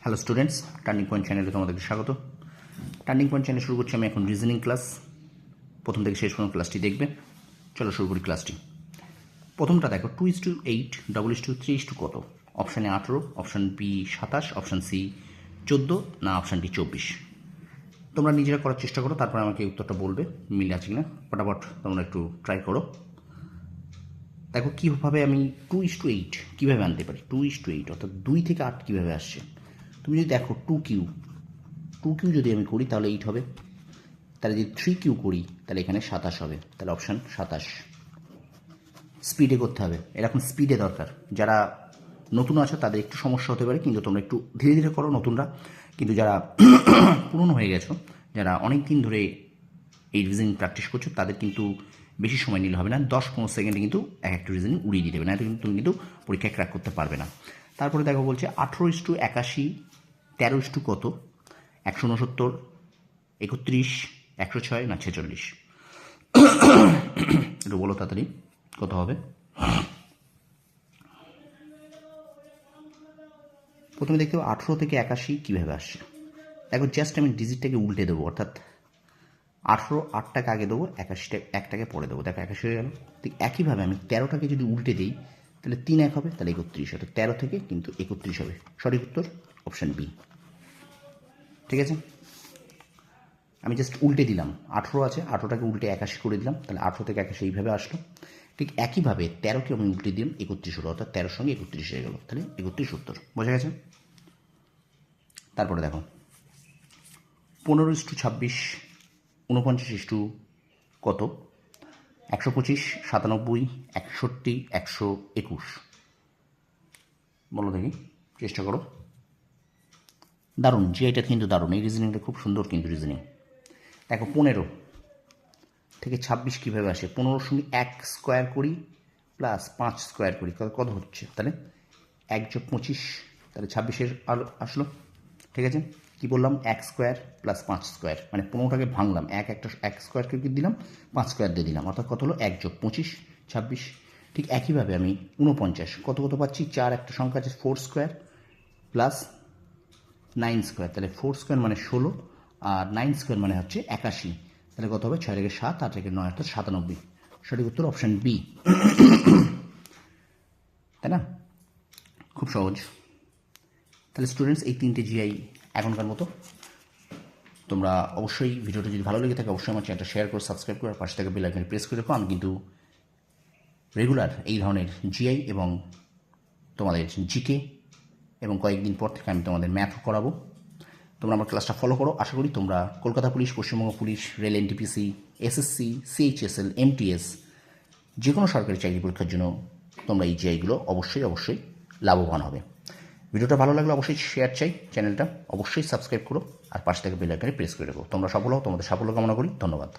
Hello students, turning point চ্যানেলে তোমাদেরকে স্বাগত। টার্নিং পয়েন্ট চ্যানেল শুরু করছি আমি এখন রিজনিং ক্লাস। প্রথম থেকে শেষ পর্যন্ত ক্লাসটি দেখবে। চলো শুরু করি ক্লাসটি। প্রথমটা দেখো 2:8, 3:3 কত? অপশানে 18, অপশান বি 27, অপশান সি 14, না অপশান ডি 24। তোমরা নিজেরা করার চেষ্টা করো, তারপরে আমাকে উত্তরটা বলবে মিল আছে কিনা। ফটাফট তোমরা একটু ট্রাই করো। দেখো কীভাবে আমি 2:8 কীভাবে আনতে পারি। 2:8 অর্থাৎ 2 থেকে 8 কীভাবে আসছে। তুমি যদি দেখো 2Q যদি আমি করি তাহলে 8 হবে। তাহলে যদি 3Q করি তাহলে এখানে 27 হবে। তাহলে অপশান 27। স্পিডে করতে হবে, এরকম স্পিডে দরকার। যারা নতুন আছো তাদের একটু সমস্যা হতে পারে, কিন্তু তোমরা একটু ধীরে ধীরে করো নতুনরা। কিন্তু যারা পুরনো হয়ে গেছো, যারা অনেক দিন ধরে এই রিজনিং প্র্যাকটিস করছো, তাদের কিন্তু বেশি সময় নিলে হবে না। 10-15 সেকেন্ডে কিন্তু এক একটা রিজনিং উড়িয়ে দিতে হবে, না কিন্তু তুমি কিন্তু পরীক্ষায় ক্র্যাক করতে পারবে না। তারপরে দেখো বলছে 18:81, 13 কত? 169, 31, 106, না 46? একটু বলো তাড়াতাড়ি কত হবে। প্রথমে দেখতে হবে 18 থেকে 81 কীভাবে আসছে। দেখো জাস্ট আমি ডিজিটটাকে উল্টে দেবো, অর্থাৎ 18 8টাকে আগে দেবো, 81টা 1টাকে পরে দেবো। দেখো 81 হয়ে গেল। ঠিক একইভাবে আমি 13টাকে যদি উল্টে দিই তাহলে 3 1 হবে, তাহলে 31 হবে। 13 থেকে কিন্তু 31 হবে। সঠিক উত্তর অপশান বি। ঠিক আছে, আমি জাস্ট উল্টে দিলাম। 18 আছে, 18টাকে উল্টে 81 করে দিলাম, তাহলে 18 থেকে 81 এইভাবে আসলো। ঠিক একইভাবে 13কে আমি উল্টে দিলাম, 31 হলো, অর্থাৎ 13 সঙ্গে 31 হয়ে গেল, তাহলে 31 উত্তর। বোঝা গেছে? তারপরে দেখো 15:26, 49 কত? 125, 97, 61, 121। বলো দেখি, চেষ্টা করো। দারুণ, এটা কিন্তু দারুণ। এই রিজনিংটা খুব সুন্দর কিন্তু রিজনিং। দেখো 15 থেকে 26 কীভাবে আসে। 15 সঙ্গে 1 স্কোয়ার করি প্লাস 5 স্কোয়ার করি, কত হচ্ছে? তাহলে 1 + 25, তাহলে 26 আসলো। ঠিক আছে, কী বললাম? 1 স্কোয়ার প্লাস 5 স্কোয়ার, মানে 15টাকে ভাঙলাম, 1 স্কোয়ারকে দিলাম, 5 স্কোয়ার দিয়ে দিলাম, অর্থাৎ কত হলো? 1 + 25, 26। ঠিক একইভাবে আমি 49 কত পাচ্ছি? 4 একটা সংখ্যা আছে, 4 স্কোয়ার প্লাস 9 স্কোয়ার, তাহলে 4 স্কোয়ার মানে 16, আর 9 স্কোয়ার মানে হচ্ছে 81। তাহলে কত হবে? 6 থেকে 7, 8 থেকে 9, অর্থাৎ 97। সঠিক উত্তর অপশান বি। তাই না? খুব সহজ। তাহলে স্টুডেন্টস, এই 3টে জিআই এখনকার মতো। তোমরা অবশ্যই ভিডিওটা যদি ভালো লেগে থাকে অবশ্যই আমার চ্যানেলটা শেয়ার করে সাবস্ক্রাইব করে পাশে থেকে বেল আইকনে প্রেস করে রাখো। আমি কিন্তু রেগুলার এই ধরনের জিআই এবং তোমাদের জিকে এবং কয়েকদিন পর থেকে আমি তোমাদের ম্যাথও করাবো। তোমরা আমার ক্লাসটা ফলো করো। আশা করি তোমরা Kolkata police, Paschimbanga police, rail, NTPC, SSC, CHSL, MTS যে কোনো সরকারি চাকরি পরীক্ষার জন্য তোমরা এই জিআইগুলো অবশ্যই লাভবান হবে। ভিডিওটা ভালো লাগলে অবশ্যই শেয়ার চাই, চ্যানেলটা অবশ্যই সাবস্ক্রাইব করো আর পাশে থেকে বেল আইকনে প্রেস করে রাখো। তোমরা সফল হও, তোমাদের সাফল্য কামনা করি। ধন্যবাদ।